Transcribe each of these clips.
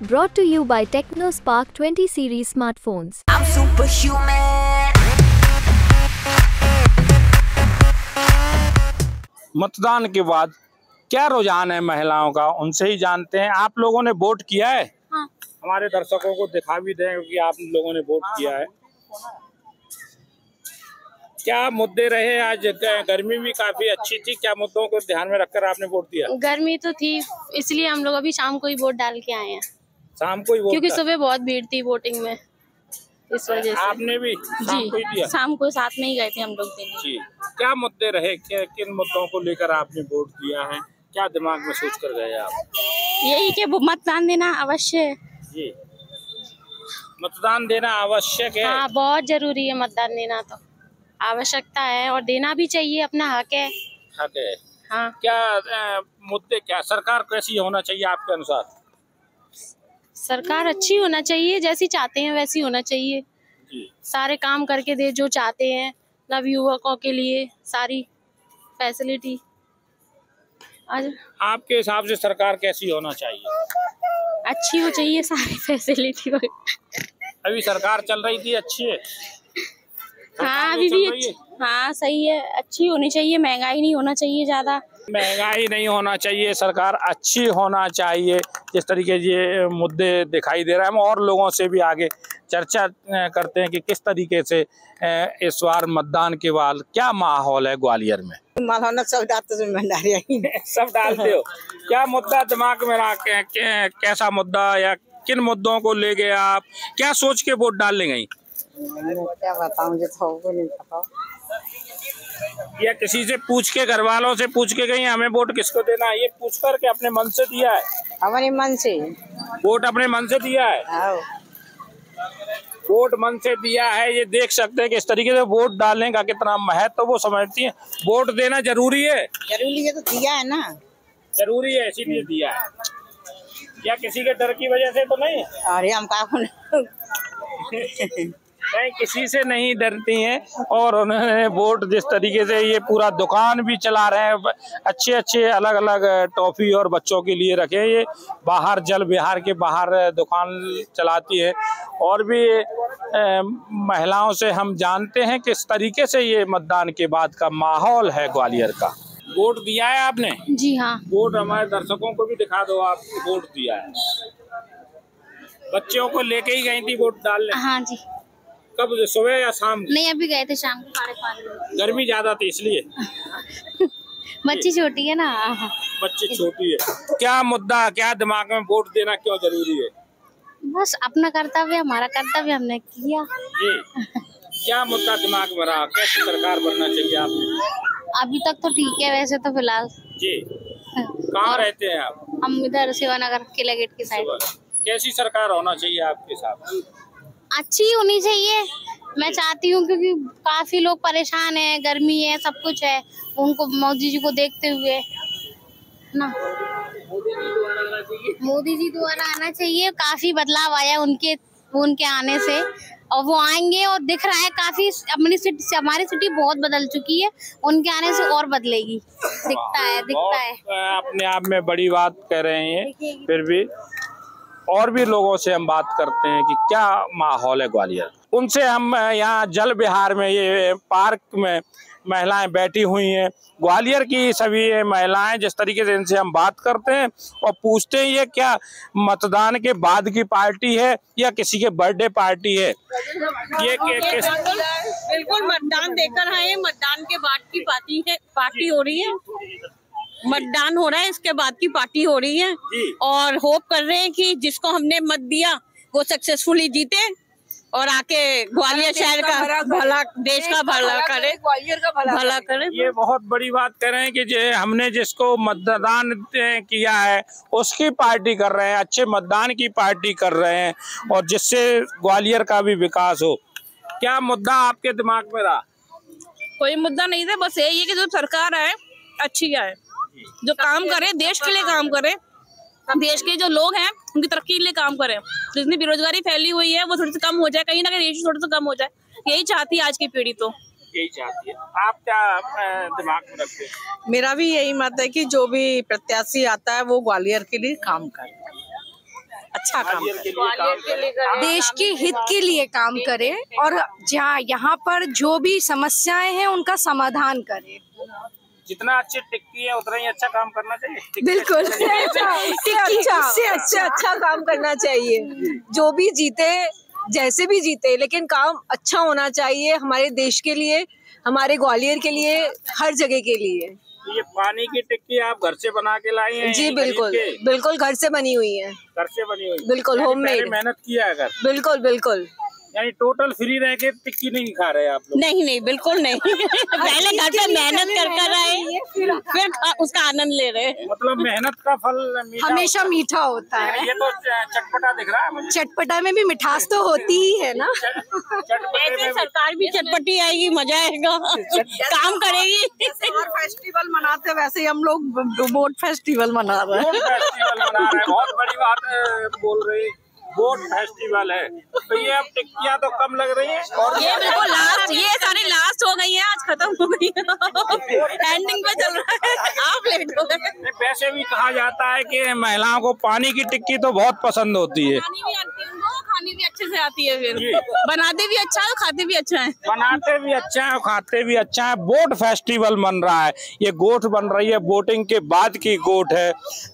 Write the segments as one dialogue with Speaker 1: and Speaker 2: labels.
Speaker 1: Brought to you by TechnoSpark 20 series smartphones.
Speaker 2: I'm superhuman.
Speaker 3: मतदान के बाद क्या रुझान है महिलाओं का, उनसे ही जानते हैं। आप लोगों ने वोट किया है?
Speaker 4: हाँ।
Speaker 3: हमारे दर्शकों को दिखा भी दें कि आप लोगों ने वोट किया है। क्या मुद्दे रहे आज? गर्मी भी काफी अच्छी थी, क्या मुद्दों को ध्यान में रखकर आपने वोट दिया?
Speaker 4: गर्मी तो थी, इसलिए हम लोग अभी शाम को ही वोट डाल के आए हैं।
Speaker 3: शाम को ही वोट?
Speaker 4: क्योंकि सुबह बहुत भीड़ थी वोटिंग में, इस वजह से।
Speaker 3: आपने भी शाम को ही दिया?
Speaker 4: शाम को साथ में ही गए थे हम लोग देने।
Speaker 3: जी। क्या मुद्दे रहे, किन मुद्दों को लेकर आपने वोट दिया है? क्या दिमाग में सोच कर गए आप?
Speaker 4: यही कि मतदान देना आवश्यक है।
Speaker 3: जी, मतदान देना आवश्यक है।
Speaker 4: हाँ, बहुत जरूरी है मतदान देना, तो आवश्यकता है और देना भी चाहिए, अपना हक है।
Speaker 3: हक है।
Speaker 4: हाँ।
Speaker 3: क्या मुद्दे, क्या सरकार कैसी होना चाहिए आपके अनुसार?
Speaker 4: सरकार अच्छी होना चाहिए, जैसी चाहते हैं वैसी होना चाहिए।
Speaker 3: जी।
Speaker 4: सारे काम करके दे जो चाहते हैं, नव युवकों के लिए सारी फैसिलिटी। आज
Speaker 3: आपके हिसाब से सरकार कैसी होना चाहिए?
Speaker 4: अच्छी हो चाहिए, सारी फैसिलिटी हो।
Speaker 3: अभी सरकार चल रही थी, अच्छी है?
Speaker 4: हाँ, अभी भी हाँ सही है, अच्छी होनी चाहिए। महंगाई नहीं होना चाहिए ज्यादा।
Speaker 3: महंगाई नहीं होना चाहिए, सरकार अच्छी होना चाहिए। जिस तरीके ये मुद्दे दिखाई दे रहे हैं, हम और लोगों से भी आगे चर्चा करते हैं कि किस तरीके से इस बार मतदान के बाद क्या माहौल है ग्वालियर में।
Speaker 5: सब
Speaker 3: सब डालते हो? क्या मुद्दा दिमाग में रखे, कैसा मुद्दा या किन मुद्दों को ले गए आप? क्या सोच के वोट डालने गई?
Speaker 5: क्या बताऊं, मुझे तो नहीं पता।
Speaker 3: या किसी से पूछ के, घर वालों से पूछ के गई हमें वोट किसको देना है, ये पूछ कर के अपने मन से दिया है?
Speaker 5: हमारे मन से
Speaker 3: वोट अपने मन से दिया है। वोट मन से दिया है। ये देख सकते हैं कि इस तरीके से वोट डालने का कितना महत्व तो वो समझती है। वोट देना जरूरी है?
Speaker 5: जरूरी है तो दिया है ना।
Speaker 3: जरूरी है इसीलिए दिया है, या किसी के डर की वजह से तो नहीं?
Speaker 5: अरे हम
Speaker 3: नहीं, किसी से नहीं डरती हैं। और उन्होंने वोट जिस तरीके से, ये पूरा दुकान भी चला रहे हैं, अच्छे अच्छे अलग अलग टॉफी और बच्चों के लिए रखे हैं। ये बाहर जल विहार के बाहर दुकान चलाती है। और भी महिलाओं से हम जानते हैं किस तरीके से ये मतदान के बाद का माहौल है ग्वालियर का। वोट दिया है आपने?
Speaker 4: जी हाँ।
Speaker 3: वोट हमारे दर्शकों को भी दिखा दो, आप वोट दिया है। बच्चों को लेके ही गई थी वोट डालने?
Speaker 4: हाँ जी।
Speaker 3: कब, सुबह या शाम?
Speaker 4: नहीं, अभी गए थे शाम को 5:30।
Speaker 3: गर्मी ज्यादा थी इसलिए?
Speaker 4: बच्ची छोटी है ना।
Speaker 3: बच्ची छोटी है। क्या मुद्दा, क्या दिमाग में, वोट देना क्यों जरूरी है?
Speaker 4: बस अपना कर्तव्य, हमारा कर्तव्य हमने किया।
Speaker 3: जी। क्या मुद्दा दिमाग में रहा, कैसी सरकार बनना चाहिए आपने?
Speaker 4: अभी तक तो ठीक है वैसे तो फिलहाल।
Speaker 3: जी। कहाँ रहते हैं आप?
Speaker 4: हम इधर शिवानगर किला गेट की साइड।
Speaker 3: कैसी सरकार होना चाहिए आपके हिसाब?
Speaker 4: अच्छी होनी चाहिए, मैं चाहती हूँ, क्योंकि काफी लोग परेशान हैं, गर्मी है, सब कुछ है, उनको मोदी जी को देखते हुए ना। मोदी जी दोबारा आना चाहिए। काफी बदलाव आया उनके आने से, और वो आएंगे और दिख रहा है काफी। अपनी सिटी, हमारी सिटी बहुत बदल चुकी है, उनके आने से और बदलेगी। दिखता है।
Speaker 3: अपने आप में बड़ी बात कह रहे हैं। फिर भी और भी लोगों से हम बात करते हैं कि क्या माहौल है ग्वालियर। उनसे हम यहाँ जल विहार में, ये पार्क में महिलाएं बैठी हुई हैं, ग्वालियर की सभी महिलाएं, जिस तरीके से इनसे हम बात करते हैं और पूछते हैं ये क्या मतदान के बाद की पार्टी है या किसी के बर्थडे पार्टी है? ये
Speaker 6: बिल्कुल मतदान देकर आए। मतदान के बाद की पार्टी हो रही है। मतदान हो रहा है, इसके बाद की पार्टी हो रही है। और होप कर रहे हैं कि जिसको हमने मत दिया वो सक्सेसफुली जीते और आके ग्वालियर शहर का भला, देश का भला करे, ग्वालियर का भला करे।
Speaker 3: ये बहुत बड़ी बात कर रहे हैं कि हमने जिसको मतदान किया है उसकी पार्टी कर रहे हैं, अच्छे मतदान की पार्टी कर रहे हैं, और जिससे ग्वालियर का भी विकास हो। क्या मुद्दा आपके दिमाग में रहा?
Speaker 6: कोई मुद्दा नहीं था, बस यही है कि जो सरकार है अच्छी है, जो काम करे, देश के लिए काम करे, देश के जो लोग हैं उनकी तरक्की के लिए काम करें। जितनी बेरोजगारी फैली हुई है वो थोड़ी सी कम हो जाए, कहीं ना कहीं थोड़ा सा कम हो जाए, यही चाहती है आज की पीढ़ी। तो
Speaker 3: यही चाहती है। आप क्या दिमाग में रखते हैं?
Speaker 5: मेरा भी यही मत है कि जो भी प्रत्याशी आता है वो ग्वालियर के लिए काम करे।
Speaker 7: अच्छा काम
Speaker 3: ग्वालियर
Speaker 7: करे,
Speaker 3: के लिए काम करें।
Speaker 7: देश के हित के लिए काम करे और जहाँ यहाँ पर जो भी समस्याएं हैं उनका समाधान करे।
Speaker 3: जितना अच्छी टिक्की है उतना ही अच्छा काम करना चाहिए।
Speaker 7: बिल्कुल
Speaker 8: इससे अच्छा काम करना चाहिए। जो भी जीते, जैसे भी जीते, लेकिन काम अच्छा होना चाहिए हमारे देश के लिए, हमारे ग्वालियर के लिए, हर जगह के लिए।
Speaker 3: ये पानी की टिक्की आप घर से बना के लाई हैं?
Speaker 8: जी बिल्कुल, बिल्कुल घर से बनी हुई है।
Speaker 3: घर से बनी हुई,
Speaker 8: बिल्कुल होममेड।
Speaker 3: मेहनत किया है घर?
Speaker 8: बिल्कुल बिल्कुल।
Speaker 3: यानी टोटल फ्री रह के टिक्की नहीं खा रहे आप लोग?
Speaker 6: नहीं नहीं, बिल्कुल नहीं। पहले घर पे मेहनत कर आए, फिर उसका आनंद ले रहे हैं।
Speaker 3: मतलब मेहनत का फल मीठा
Speaker 7: हमेशा मीठा होता है।
Speaker 3: ये तो चटपटा दिख रहा है मुझे।
Speaker 7: चटपटा में भी मिठास तो होती ही है ना।
Speaker 3: चटपटे में
Speaker 6: सरकार भी चटपटी आएगी, मजा आएगा, काम करेगी।
Speaker 5: और फेस्टिवल मनाते वैसे ही हम लोग बोट फेस्टिवल मना रहे हैं।
Speaker 3: बोट फेस्टिवल मना रहे हैं, बहुत बड़ी बात बोल रही। बोट फेस्टिवल है तो ये अब टिक्कियाँ तो कम लग रही है और
Speaker 6: ये बिल्कुल लास्ट, ये सारी लास्ट हो गई है, आज खत्म हो गई है, एंडिंग पे चल रहा है, आप लेट हो गए।
Speaker 3: वैसे भी कहा जाता है कि महिलाओं को पानी की टिक्की तो बहुत पसंद होती है।
Speaker 6: खानी भी आती है उनको, खानी भी अच्छे से आती है, फिर बनाते भी अच्छा है और खाते भी अच्छा है।
Speaker 3: बनाते भी अच्छा है और खाते भी अच्छा है। बोट फेस्टिवल बन रहा है, ये गोट बन रही है, बोटिंग के बाद की गोट है।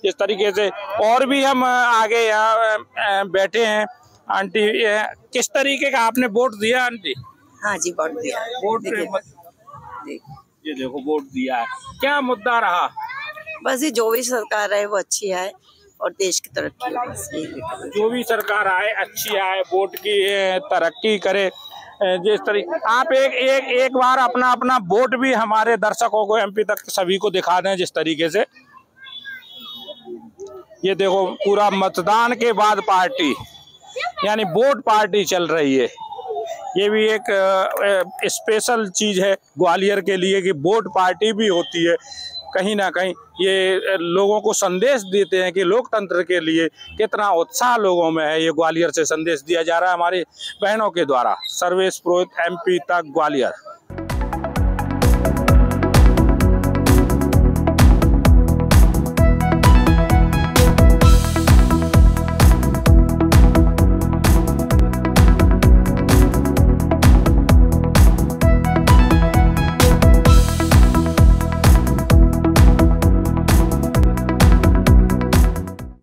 Speaker 3: इस तरीके से और भी हम आगे यहाँ बैठे हैं। आंटी, किस तरीके का आपने वोट दिया आंटी?
Speaker 5: हाँ जी, वोट दिया।
Speaker 3: वोट ये देखो वोट दिया है, क्या मुद्दा रहा?
Speaker 5: बस ये जो भी सरकार है वो अच्छी है और देश की तरक्की हो।
Speaker 3: जो भी सरकार आए अच्छी आए, वोट की तरक्की करे। जिस तरीके आप एक बार अपना वोट भी हमारे दर्शकों को, एमपी तक सभी को दिखा दें। जिस तरीके से ये देखो पूरा मतदान के बाद पार्टी यानी वोट पार्टी चल रही है। ये भी एक स्पेशल चीज है ग्वालियर के लिए कि वोट पार्टी भी होती है। कहीं ना कहीं ये लोगों को संदेश देते हैं कि लोकतंत्र के लिए कितना उत्साह लोगों में है। ये ग्वालियर से संदेश दिया जा रहा है हमारी बहनों के द्वारा। सर्वेश पुरोहित, एमपी तक, ग्वालियर।